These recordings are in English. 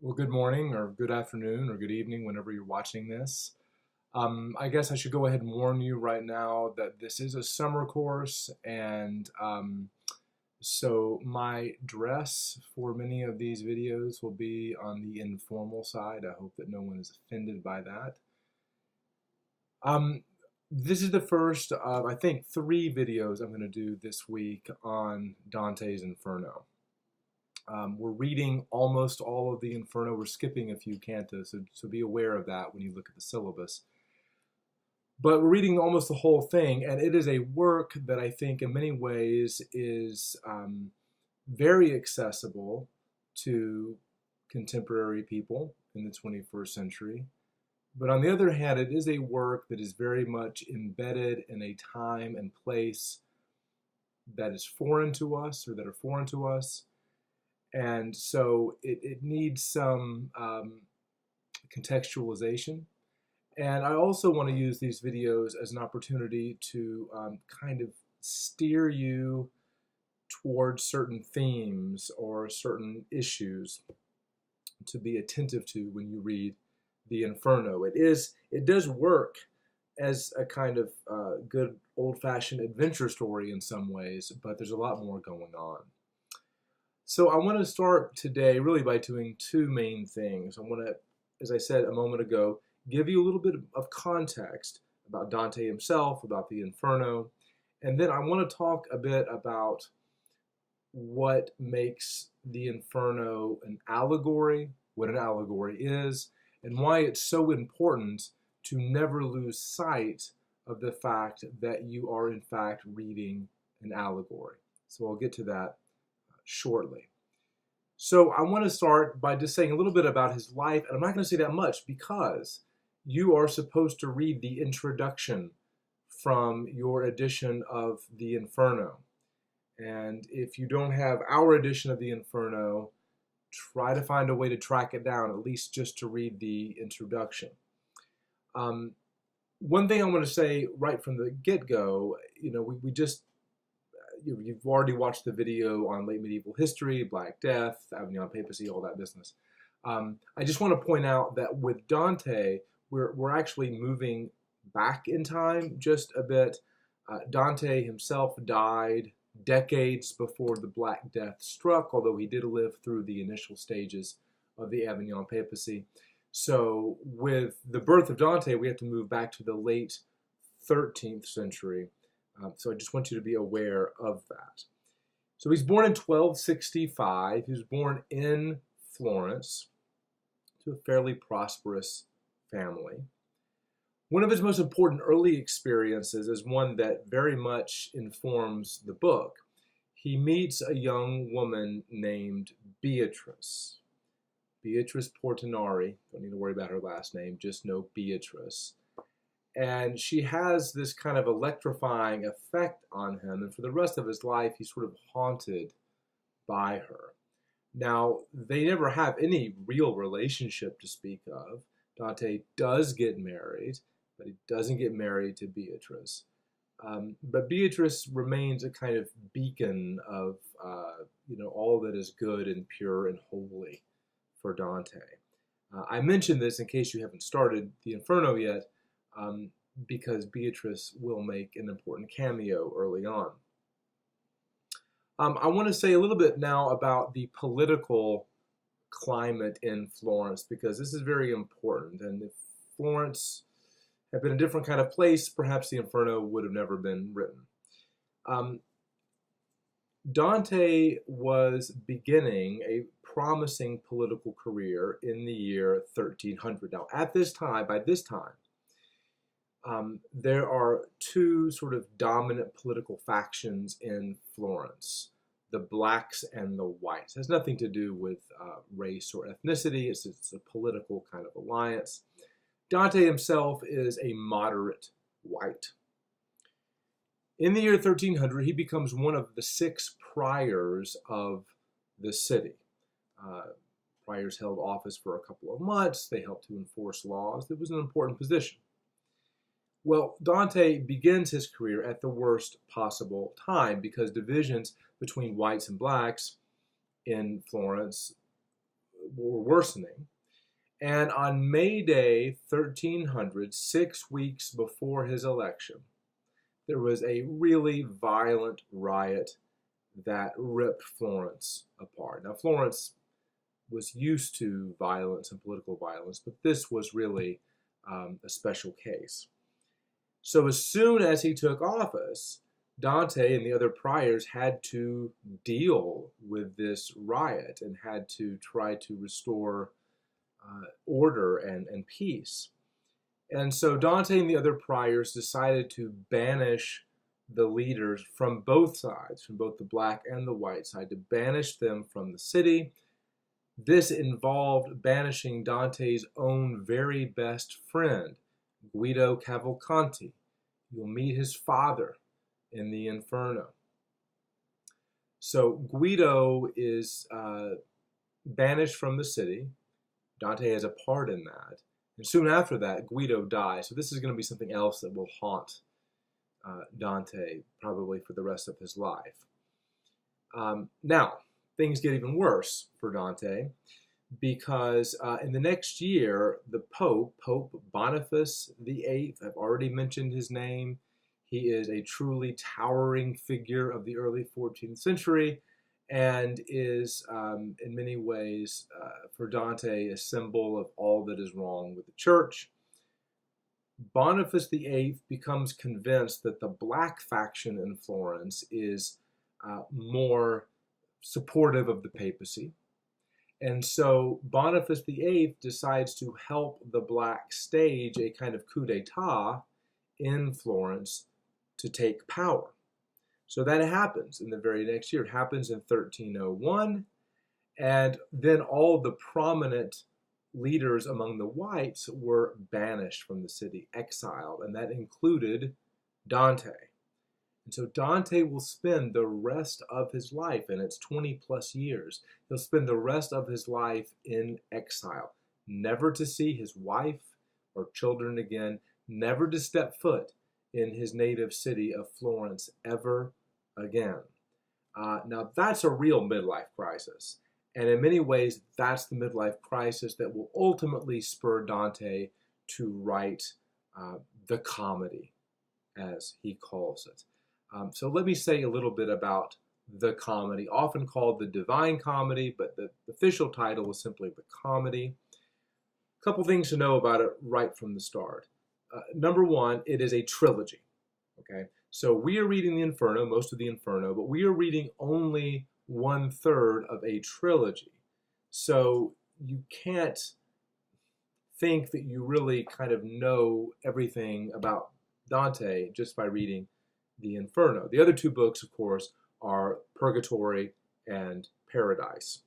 Well, good morning or good afternoon or good evening whenever you're watching this. I guess I should go ahead and warn you right now that this is a summer course, and so my dress for many of these videos will be on the informal side. I hope that no one is offended by that. Um, this is the first of, I think, 3 videos I'm going to do this week on Dante's Inferno. We're reading almost all of the Inferno. We're skipping a few cantos, so be aware of that when you look at the syllabus. But we're reading almost the whole thing, and it is a work that I think in many ways is very accessible to contemporary people in the 21st century. But on the other hand, it is a work that is very much embedded in a time and place that is foreign to us, or that are foreign to us. And so it needs some contextualization. And I also want to use these videos as an opportunity to kind of steer you towards certain themes or certain issues to be attentive to when you read the Inferno. It does work as a kind of good old-fashioned adventure story in some ways, but there's a lot more going on. So I want to start today really by doing 2 main things. I want to, as I said a moment ago, give you a little bit of context about Dante himself, about the Inferno, and then I want to talk a bit about what makes the Inferno an allegory, what an allegory is, and why it's so important to never lose sight of the fact that you are in fact reading an allegory. So I'll get to that shortly. So I want to start by just saying a little bit about his life, and I'm not going to say that much because you are supposed to read the introduction from your edition of the Inferno. And if you don't have our edition of the Inferno, try to find a way to track it down, at least just to read the introduction. One thing I want to say right from the get-go, we just you've already watched the video on late medieval history, Black Death, Avignon Papacy, all that business. I just want to point out that with Dante, we're actually moving back in time just a bit. Dante himself died decades before the Black Death struck, although he did live through the initial stages of the Avignon Papacy. So with the birth of Dante, we have to move back to the late 13th century. So I just want you to be aware of that. So he's born in 1265. He was born in Florence to a fairly prosperous family. One of his most important early experiences is one that very much informs the book. He meets a young woman named Beatrice. Beatrice Portinari. Don't need to worry about her last name, just know Beatrice. And she has this kind of electrifying effect on him, and for the rest of his life, he's sort of haunted by her. Now, they never have any real relationship to speak of. Dante does get married, but he doesn't get married to Beatrice. But Beatrice remains a kind of beacon of, all that is good and pure and holy for Dante. I mention this in case you haven't started the Inferno yet, because Beatrice will make an important cameo early on. I want to say a little bit now about the political climate in Florence, because this is very important. And if Florence had been a different kind of place, perhaps the Inferno would have never been written. Dante was beginning a promising political career in the year 1300. Now, by this time, there are 2 sort of dominant political factions in Florence, the blacks and the whites. It has nothing to do with race or ethnicity. It's a political kind of alliance. Dante himself is a moderate white. In the year 1300, he becomes one of the 6 priors of the city. Priors held office for a couple of months. They helped to enforce laws. It was an important position. Well, Dante begins his career at the worst possible time because divisions between whites and blacks in Florence were worsening. And on May Day, 1300, 6 weeks before his election, there was a really violent riot that ripped Florence apart. Now, Florence was used to violence and political violence, but this was really a special case. So as soon as he took office, Dante and the other priors had to deal with this riot and had to try to restore order and peace. And so Dante and the other priors decided to banish the leaders from both sides, from both the black and the white side, to banish them from the city. This involved banishing Dante's own very best friend, Guido Cavalcanti. You'll meet his father in the Inferno. So Guido is banished from the city. Dante has a part in that. And soon after that, Guido dies. So this is going to be something else that will haunt Dante probably for the rest of his life. Now, things get even worse for Dante because in the next year, the Pope Boniface VIII, I've already mentioned his name. He is a truly towering figure of the early 14th century and is, in many ways, for Dante, a symbol of all that is wrong with the church. Boniface VIII becomes convinced that the black faction in Florence is more supportive of the papacy. And so Boniface VIII decides to help the black stage a kind of coup d'etat in Florence to take power. So that happens in the very next year. It happens in 1301. And then all the prominent leaders among the whites were banished from the city, exiled, and that included Dante. And so Dante will spend the rest of his life, and it's 20 plus years, he'll spend the rest of his life in exile, never to see his wife or children again, never to step foot in his native city of Florence ever again. Now that's a real midlife crisis. And in many ways, that's the midlife crisis that will ultimately spur Dante to write the comedy, as he calls it. So let me say a little bit about the comedy, often called the Divine Comedy, but the official title is simply the Comedy. A couple things to know about it right from the start. Number one, it is a trilogy. Okay, so we are reading the Inferno, most of the Inferno, but we are reading only 1/3 of a trilogy. So you can't think that you really kind of know everything about Dante just by reading the Inferno. The other two books, of course, are Purgatory and Paradise.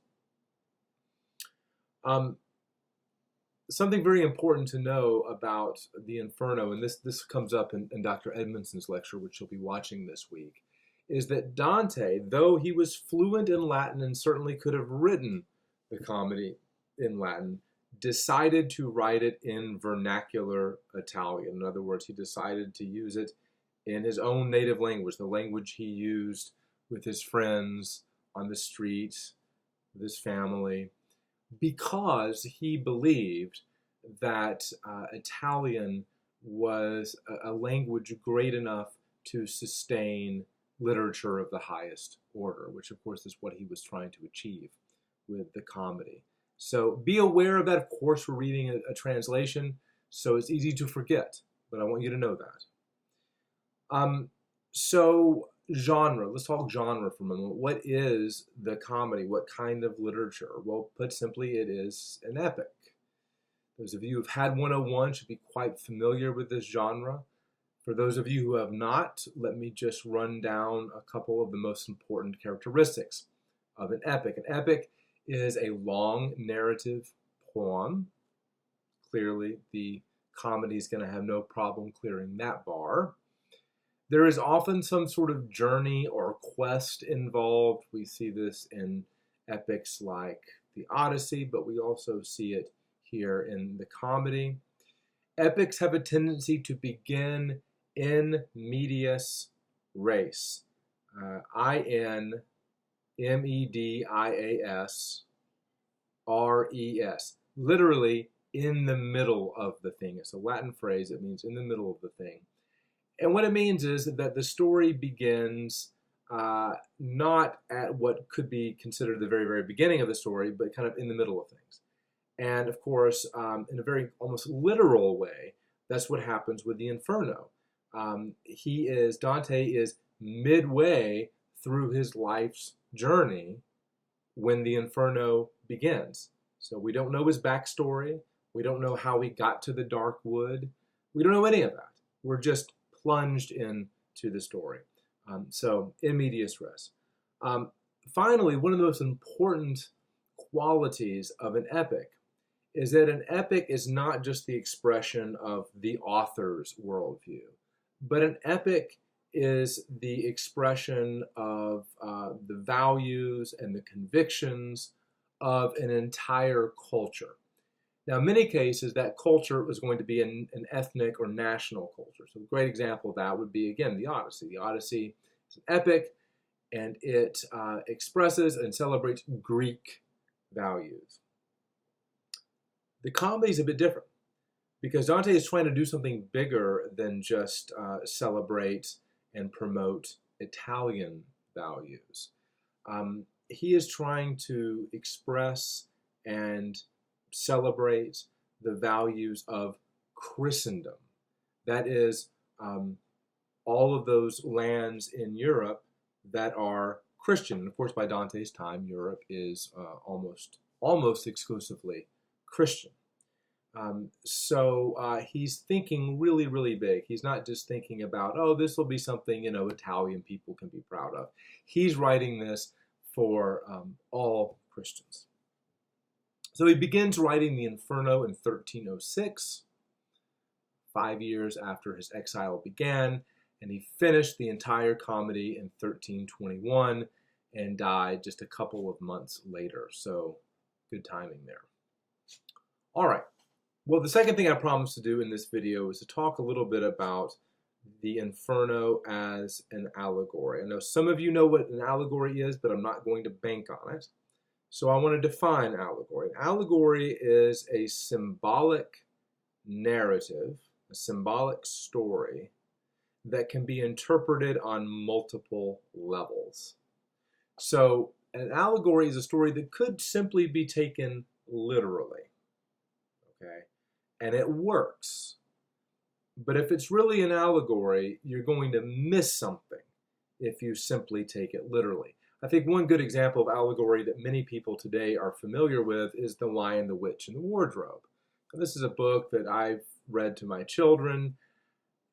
Something very important to know about the Inferno, and this comes up in Dr. Edmondson's lecture, which you'll be watching this week, is that Dante, though he was fluent in Latin and certainly could have written the comedy in Latin, decided to write it in vernacular Italian. In other words, he decided to use it in his own native language, the language he used with his friends on the street, with his family, because he believed that Italian was a language great enough to sustain literature of the highest order, which of course is what he was trying to achieve with the comedy. So be aware of that. Of course, we're reading a translation, so it's easy to forget, but I want you to know that. So genre, let's talk genre for a moment. What is the comedy? What kind of literature? Well, put simply, it is an epic. Those of you who've had 101 should be quite familiar with this genre. For those of you who have not, let me just run down a couple of the most important characteristics of an epic. An epic is a long narrative poem. Clearly, the comedy is going to have no problem clearing that bar. There is often some sort of journey or quest involved. We see this in epics like the Odyssey, but we also see it here in the comedy. Epics have a tendency to begin in medias res. INMEDIAS res, literally in the middle of the thing. It's a Latin phrase that means in the middle of the thing. And what it means is that the story begins not at what could be considered the very, very beginning of the story, but kind of in the middle of things. And of course, in a very almost literal way, that's what happens with the Inferno. Dante is midway through his life's journey when the Inferno begins. So we don't know his backstory. We don't know how he got to the dark wood. We don't know any of that. We're just plunged into the story. So in medias res. Finally, one of the most important qualities of an epic is that an epic is not just the expression of the author's worldview, but an epic is the expression of the values and the convictions of an entire culture. Now, in many cases, that culture is going to be an ethnic or national culture. So a great example of that would be, again, the Odyssey. The Odyssey is an epic, and it expresses and celebrates Greek values. The comedy is a bit different because Dante is trying to do something bigger than just celebrate and promote Italian values. He is trying to express and celebrate the values of Christendom. That is, all of those lands in Europe that are Christian. And of course, by Dante's time, Europe is almost exclusively Christian. So he's thinking really, really big. He's not just thinking about, oh, this will be something, Italian people can be proud of. He's writing this for all Christians. So he begins writing the Inferno in 1306, 5 years after his exile began, and he finished the entire comedy in 1321 and died just a couple of months later. So good timing there. All right. Well, the second thing I promised to do in this video is to talk a little bit about the Inferno as an allegory. I know some of you know what an allegory is, but I'm not going to bank on it. So I want to define allegory. An allegory is a symbolic narrative, a symbolic story that can be interpreted on multiple levels. So an allegory is a story that could simply be taken literally, okay? And it works. But if it's really an allegory, you're going to miss something if you simply take it literally. I think one good example of allegory that many people today are familiar with is The Lion, the Witch, and the Wardrobe. And this is a book that I've read to my children,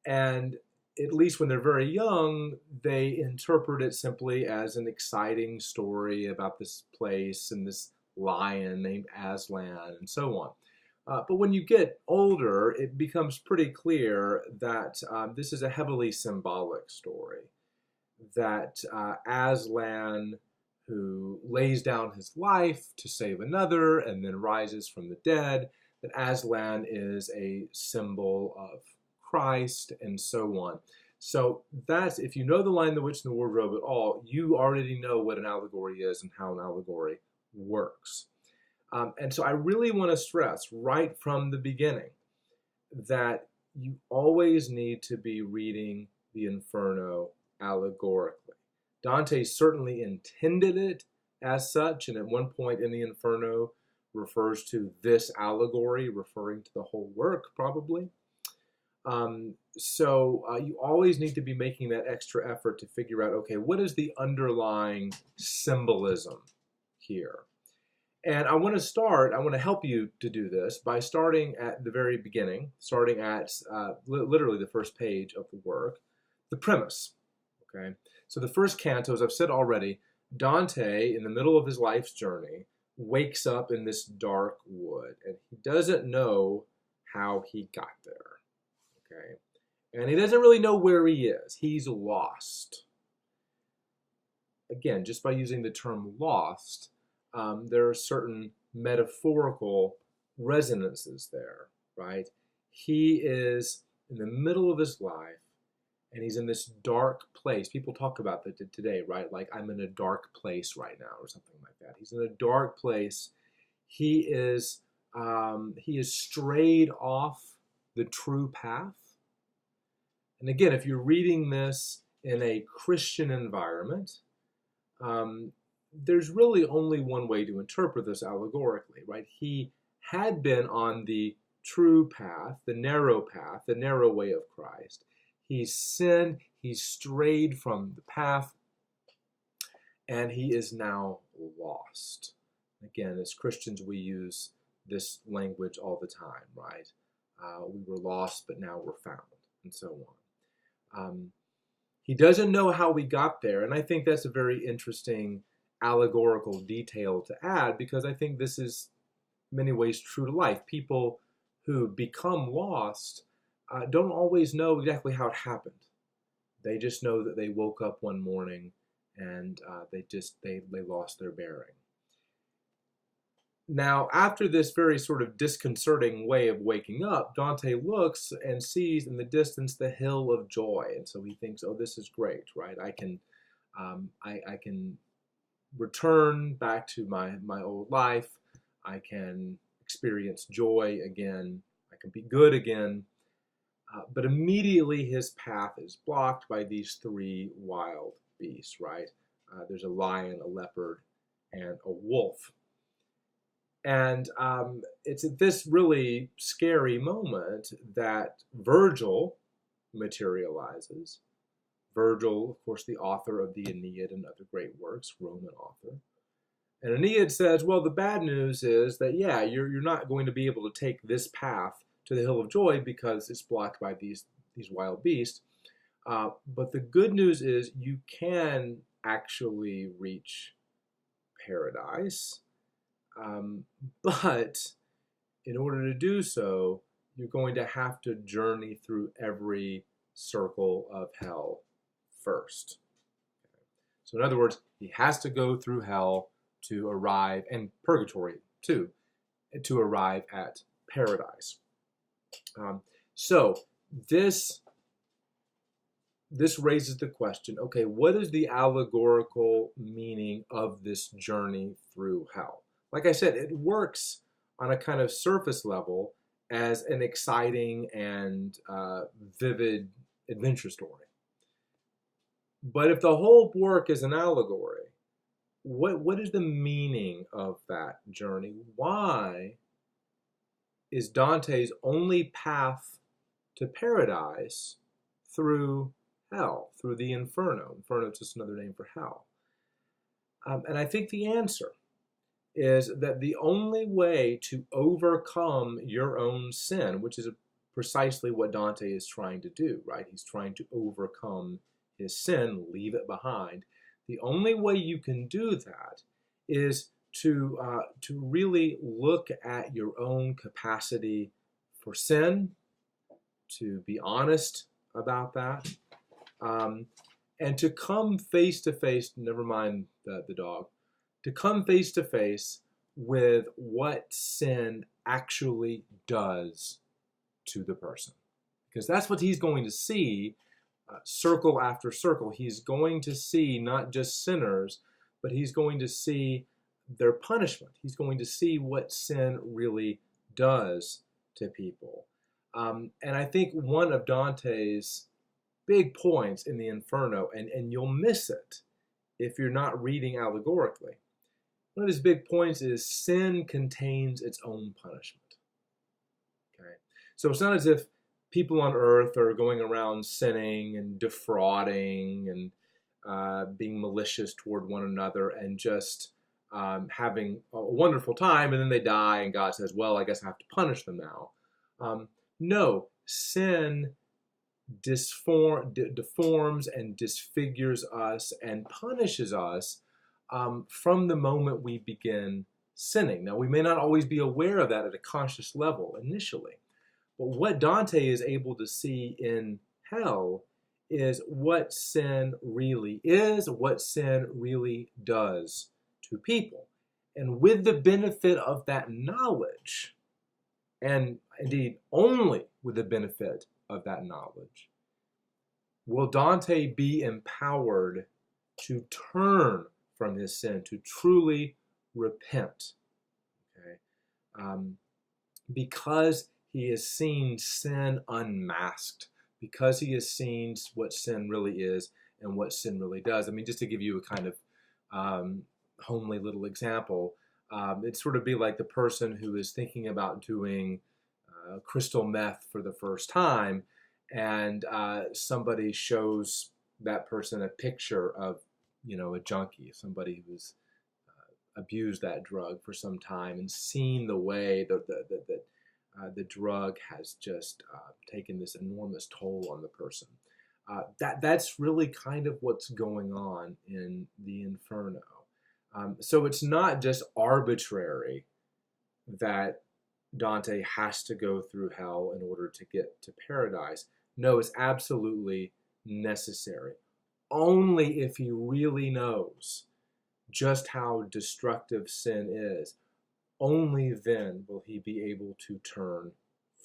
and at least when they're very young, they interpret it simply as an exciting story about this place and this lion named Aslan and so on. But when you get older, it becomes pretty clear that this is a heavily symbolic story. That Aslan, who lays down his life to save another and then rises from the dead, that Aslan is a symbol of Christ and so on. So that's, if you know The Lion, the Witch, and the Wardrobe at all, you already know what an allegory is and how an allegory works. And so I really want to stress right from the beginning that you always need to be reading the Inferno allegorically. Dante certainly intended it as such, and at one point in the Inferno refers to this allegory, referring to the whole work probably. So you always need to be making that extra effort to figure out, okay, what is the underlying symbolism here? And I want to help you to do this by starting at the very beginning, starting at literally the first page of the work, the premise. Okay, so the first canto, as I've said already, Dante, in the middle of his life's journey, wakes up in this dark wood, and he doesn't know how he got there. Okay, and he doesn't really know where he is. He's lost. Again, just by using the term lost, there are certain metaphorical resonances there, right? He is in the middle of his life, and he's in this dark place. People talk about that today, right? Like, I'm in a dark place right now or something like that. He's in a dark place. He is strayed off the true path. And again, if you're reading this in a Christian environment, there's really only one way to interpret this allegorically, right? He had been on the true path, the narrow way of Christ. He's sinned, he's strayed from the path, and he is now lost. Again, as Christians, we use this language all the time, right? We were lost, but now we're found, and so on. He doesn't know how we got there, and I think that's a very interesting allegorical detail to add, because I think this is in many ways true to life. People who become lost don't always know exactly how it happened. They just know that they woke up one morning and they lost their bearing. Now, after this very sort of disconcerting way of waking up, Dante looks and sees in the distance the hill of joy, and so he thinks, "Oh, this is great, right? I can return back to my old life. I can experience joy again. I can be good again." But immediately his path is blocked by these three wild beasts, right? There's a lion, a leopard, and a wolf. And it's at this really scary moment that Virgil materializes. Virgil, of course, the author of the Aeneid and other great works, Roman author. And Aeneid says, well, the bad news is that, yeah, you're not going to be able to take this path to the Hill of Joy because it's blocked by these wild beasts. But the good news is you can actually reach paradise. But in order to do so, you're going to have to journey through every circle of hell first. So in other words, he has to go through hell to arrive, and purgatory too, to arrive at paradise. So this raises the question, okay, what is the allegorical meaning of this journey through hell? Like I said, it works on a kind of surface level as an exciting and vivid adventure story. But if the whole work is an allegory, what is the meaning of that journey? Why is Dante's only path to paradise through hell, through the Inferno? Inferno is just another name for hell. And I think the answer is that the only way to overcome your own sin, which is precisely what Dante is trying to do, right? He's trying to overcome his sin, leave it behind. The only way you can do that is to really look at your own capacity for sin, to be honest about that, and to come face to face, never mind the dog, to come face to face with what sin actually does to the person. Because that's what he's going to see, circle after circle. He's going to see not just sinners, but he's going to see their punishment. He's going to see what sin really does to people. And I think one of Dante's big points in the Inferno, and you'll miss it if you're not reading allegorically, one of his big points is sin contains its own punishment. Okay? So it's not as if people on earth are going around sinning and defrauding and being malicious toward one another and just having a wonderful time, and then they die and God says, well, I guess I have to punish them now. No, sin deforms and disfigures us and punishes us from the moment we begin sinning. Now, we may not always be aware of that at a conscious level initially, but what Dante is able to see in hell is what sin really is, what sin really does to people. And with the benefit of that knowledge, and indeed only with the benefit of that knowledge, will Dante be empowered to turn from his sin, to truly repent. Okay? um, because he has seen sin unmasked, because he has seen what sin really is and what sin really does. I mean, just to give you a kind of homely little example, it'd sort of be like the person who is thinking about doing crystal meth for the first time, and somebody shows that person a picture of, a junkie, somebody who's abused that drug for some time and seen the way that the drug has just taken this enormous toll on the person. That's really kind of what's going on in the Inferno. So it's not just arbitrary that Dante has to go through hell in order to get to paradise. No, it's absolutely necessary. Only if he really knows just how destructive sin is, only then will he be able to turn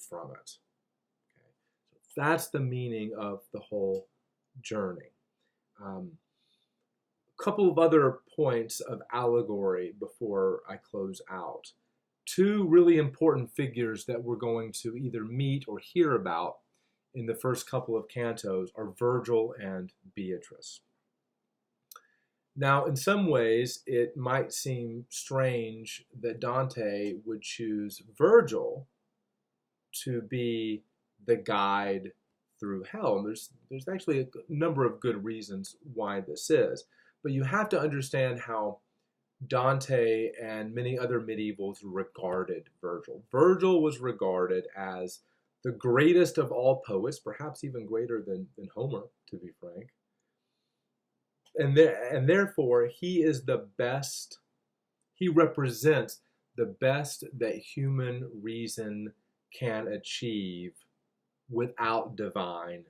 from it. Okay? So that's the meaning of the whole journey. A couple of other points of allegory before I close out. Two really important figures that we're going to either meet or hear about in the first couple of cantos are Virgil and Beatrice. Now, in some ways, it might seem strange that Dante would choose Virgil to be the guide through hell. And there's actually a number of good reasons why this is. But you have to understand how Dante and many other medievals regarded Virgil. Virgil was regarded as the greatest of all poets, perhaps even greater than Homer, to be frank. And therefore, he is the best, he represents the best that human reason can achieve without divine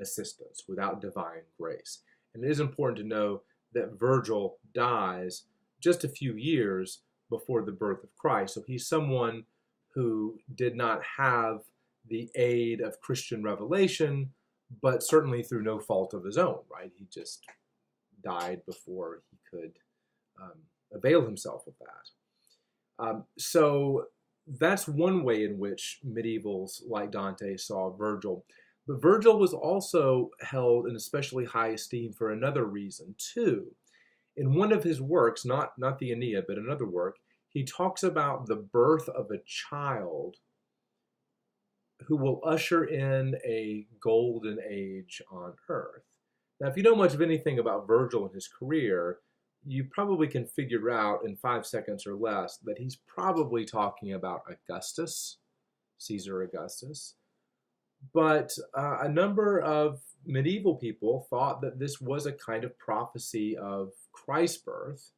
assistance, without divine grace. And it is important to know that Virgil dies just a few years before the birth of Christ. So he's someone who did not have the aid of Christian revelation, but certainly through no fault of his own, right? He just died before he could avail himself of that. So that's one way in which medievals like Dante saw Virgil. But Virgil was also held in especially high esteem for another reason, too. In one of his works, not the Aeneid, but another work, he talks about the birth of a child who will usher in a golden age on earth. Now, if you know much of anything about Virgil and his career, you probably can figure out in 5 seconds or less that he's probably talking about Augustus, Caesar Augustus. But a number of medieval people thought that this was a kind of prophecy of Christ's birth.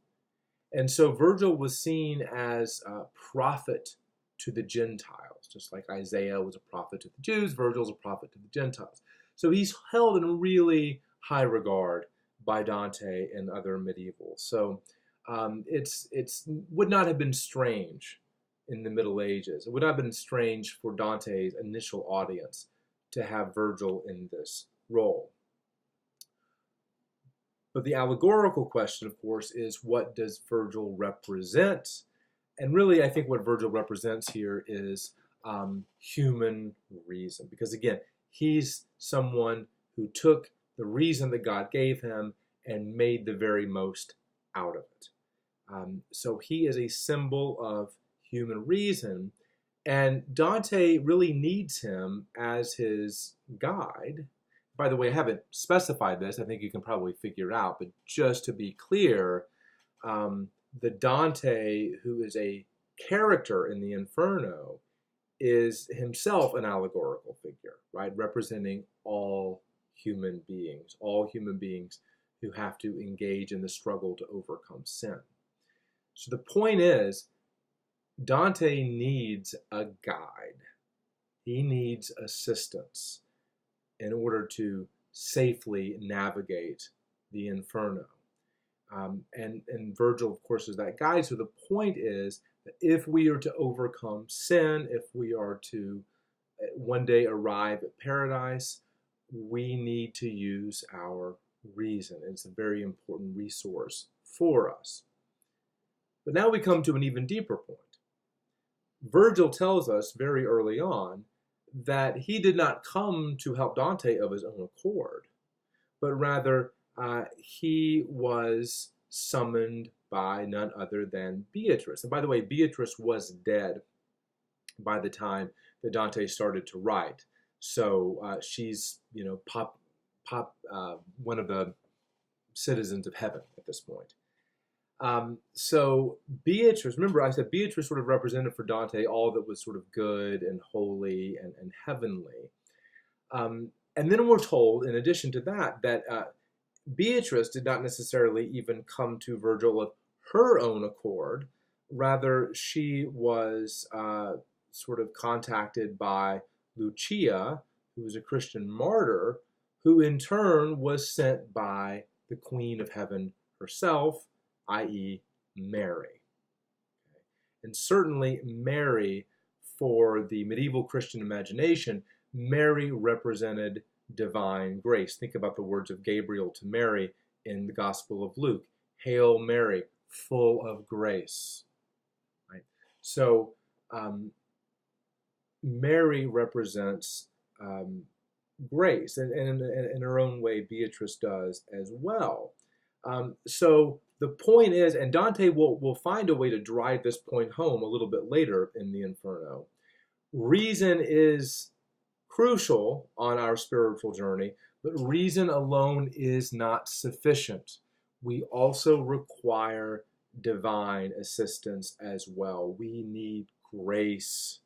And so Virgil was seen as a prophet to the Gentiles. Just like Isaiah was a prophet to the Jews, Virgil's a prophet to the Gentiles. So he's held in really high regard by Dante and other medievals. So it's would not have been strange in the Middle Ages. It would not have been strange for Dante's initial audience to have Virgil in this role. But the allegorical question, of course, is what does Virgil represent? And really, I think what Virgil represents here is human reason. Because again, he's someone who took the reason that God gave him and made the very most out of it. So he is a symbol of human reason, and Dante really needs him as his guide. By the way, I haven't specified this. I think you can probably figure out, but just to be clear, the Dante who is a character in the Inferno is himself an allegorical figure, right? Representing all human beings who have to engage in the struggle to overcome sin. So the point is, Dante needs a guide. He needs assistance in order to safely navigate the Inferno. And Virgil, of course, is that guide. So the point is that if we are to overcome sin, if we are to one day arrive at paradise, we need to use our reason. It's a very important resource for us. But now we come to an even deeper point. Virgil tells us very early on that he did not come to help Dante of his own accord, but rather he was summoned by none other than Beatrice. And by the way, Beatrice was dead by the time that Dante started to write. So she's, one of the citizens of heaven at this point. So Beatrice, remember I said Beatrice sort of represented for Dante all that was sort of good and holy and heavenly. And then we're told, in addition to that, that Beatrice did not necessarily even come to Virgil of her own accord. Rather, she was sort of contacted by Lucia, who was a Christian martyr, who in turn was sent by the Queen of Heaven herself, i.e. Mary. And certainly Mary, for the medieval Christian imagination, Mary represented divine grace. Think about the words of Gabriel to Mary in the Gospel of Luke. Hail Mary, full of grace. Right? So Mary represents grace, and in her own way, Beatrice does as well. So the point is, and Dante will find a way to drive this point home a little bit later in the Inferno, reason is crucial on our spiritual journey, but reason alone is not sufficient. We also require divine assistance as well. We need grace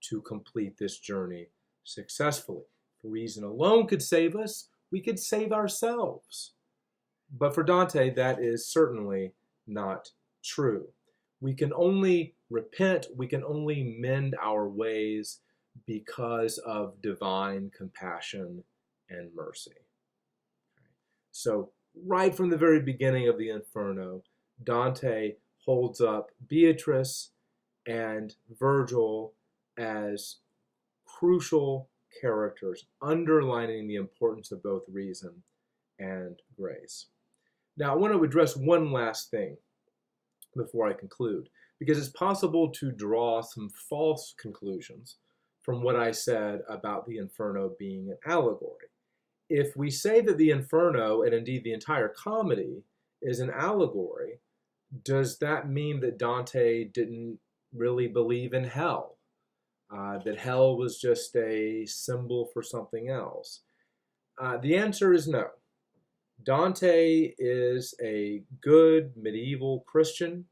to complete this journey successfully. If reason alone could save us, we could save ourselves. But for Dante, that is certainly not true. We can only repent, we can only mend our ways because of divine compassion and mercy. So right from the very beginning of the Inferno, Dante holds up Beatrice and Virgil as crucial characters, underlining the importance of both reason and grace. Now, I want to address one last thing before I conclude, because it's possible to draw some false conclusions from what I said about the Inferno being an allegory. If we say that the Inferno, and indeed the entire comedy, is an allegory, does that mean that Dante didn't really believe in hell? That hell was just a symbol for something else? The answer is no. Dante is a good medieval Christian,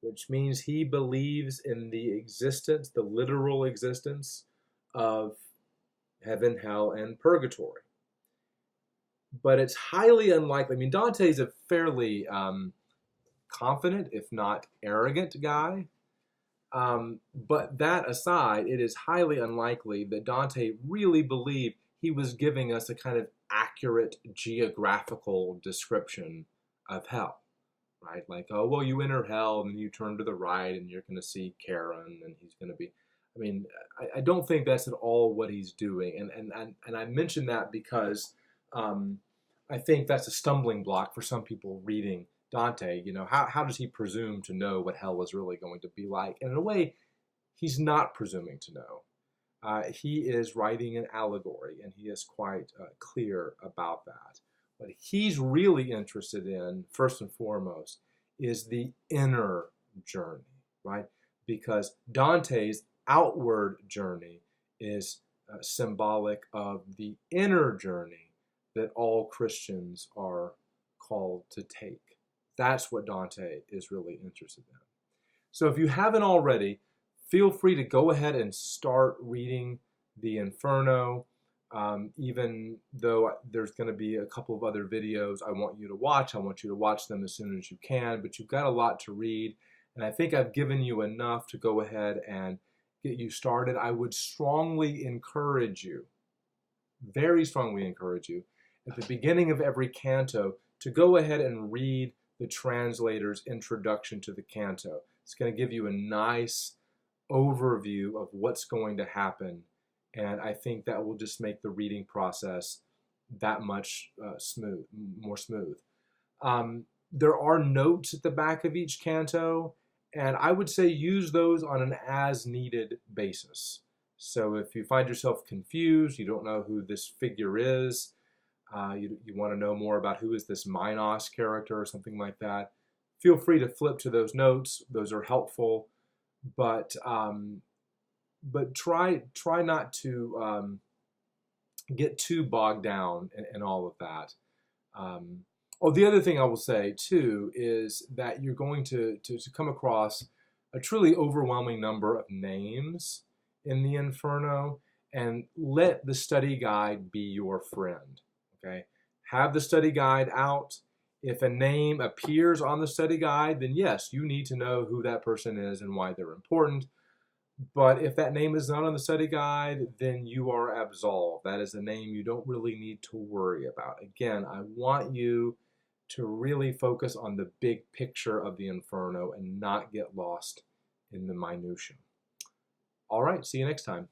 which means he believes in the existence, the literal existence of heaven, hell, and purgatory. But it's highly unlikely. I mean, Dante's a fairly confident, if not arrogant guy. But that aside, it is highly unlikely that Dante really believed he was giving us a kind of accurate geographical description of hell, right? Like, oh, well, you enter hell and then you turn to the right and you're going to see Charon and he's going to be, I mean, I don't think that's at all what he's doing. And I mention that because I think that's a stumbling block for some people reading Dante. You know, how does he presume to know what hell is really going to be like? And in a way, he's not presuming to know. He is writing an allegory, and he is quite clear about that. What he's really interested in, first and foremost, is the inner journey, right? Because Dante's outward journey is symbolic of the inner journey that all Christians are called to take. That's what Dante is really interested in. So if you haven't already, feel free to go ahead and start reading the Inferno, even though there's going to be a couple of other videos I want you to watch. I want you to watch them as soon as you can, but you've got a lot to read, and I think I've given you enough to go ahead and get you started. I would strongly encourage you, very strongly encourage you, at the beginning of every canto to go ahead and read the translator's introduction to the canto. It's going to give you a nice overview of what's going to happen, and I think that will just make the reading process that much more smooth. There are notes at the back of each canto, And I would say use those on an as-needed basis. So if you find yourself confused, you don't know who this figure is, you want to know more about who is this Minos character or something like that, feel free to flip to those notes. Those are helpful, but try not to get too bogged down in all of that. Oh, the other thing I will say too is that you're going to come across a truly overwhelming number of names in the Inferno, and let the study guide be your friend. Okay, have the study guide out. If a name appears on the study guide, then yes, you need to know who that person is and why they're important. But if that name is not on the study guide, then you are absolved. That is a name you don't really need to worry about. Again, I want you to really focus on the big picture of the Inferno and not get lost in the minutiae. All right, see you next time.